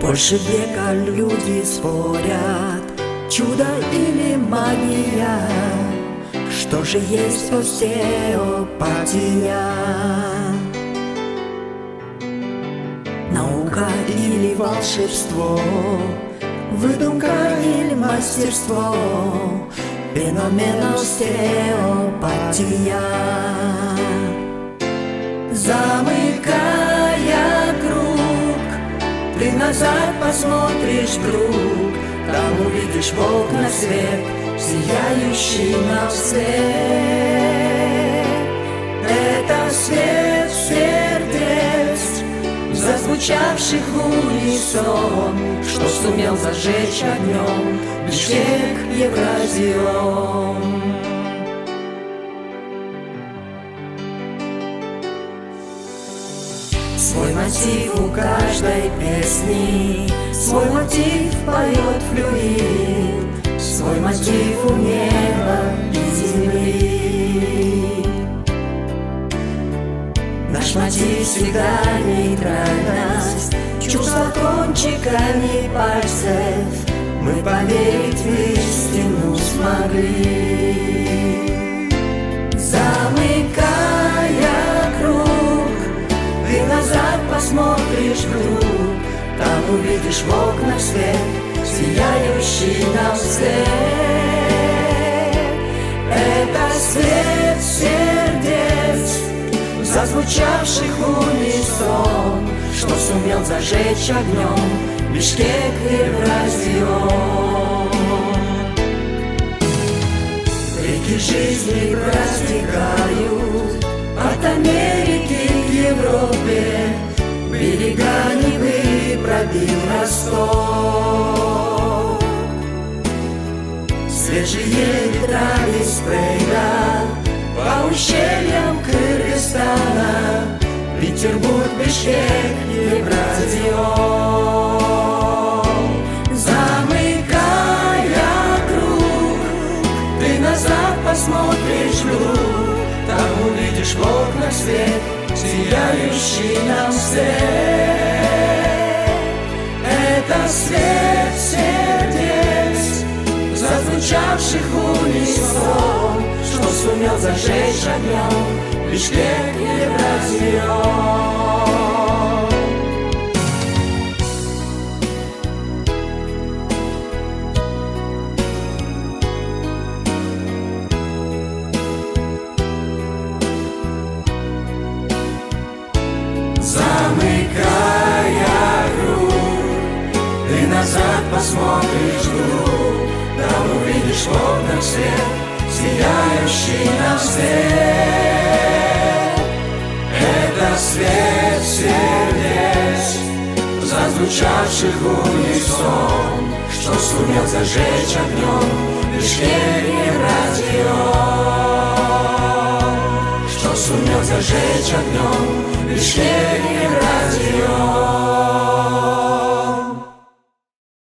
Больше века люди спорят, чудо или магия, что же есть остеопатия? Наука или волшебство, выдумка или мастерство, феномен остеопатия. Замыкая круг, ты назад посмотришь вдруг, там увидишь в окна свет, сияющий нам свет. Это свет сердец, зазвучавших в унисон, что сумел зажечь огнем Бишкек, Евразион. Свой мотив у каждой песни, свой мотив поет флюид, свой мотив у неба и земли. Наш мотив всегда нейтральность, чувства кончиками пальцев, мы поверить в истину смогли. Замыкая круг, ты назад посмотришь вдруг, там увидишь в окнах свет, сияющий нам свет. Это свет сердец, зазвучавших в унисон, что сумел зажечь огнем Бишкек, Евразион. Реки жизни протекают от Америки к Европе, берега Невы пробил Ростов. Свежие ветра из Прейда по ущельям Кыргызстана, Петербург, Бишкек, Евразион. Замыкая круг, ты назад посмотришь вдруг, там увидишь в окнах свет, сияющий нам свет. Это свет сердец, зазвучавших в унисон, что сумел зажечь огнем Бишкек, Евразион. Замыкая круг, ты назад посмотришь вдруг, там увидишь в окнах свет, сияющий нам свет. Это свет сердец, зазвучавших в унисон, что сумел зажечь огнем Бишкек, Евразион. Что сумел зажечь огнем Бишкек, Евразион.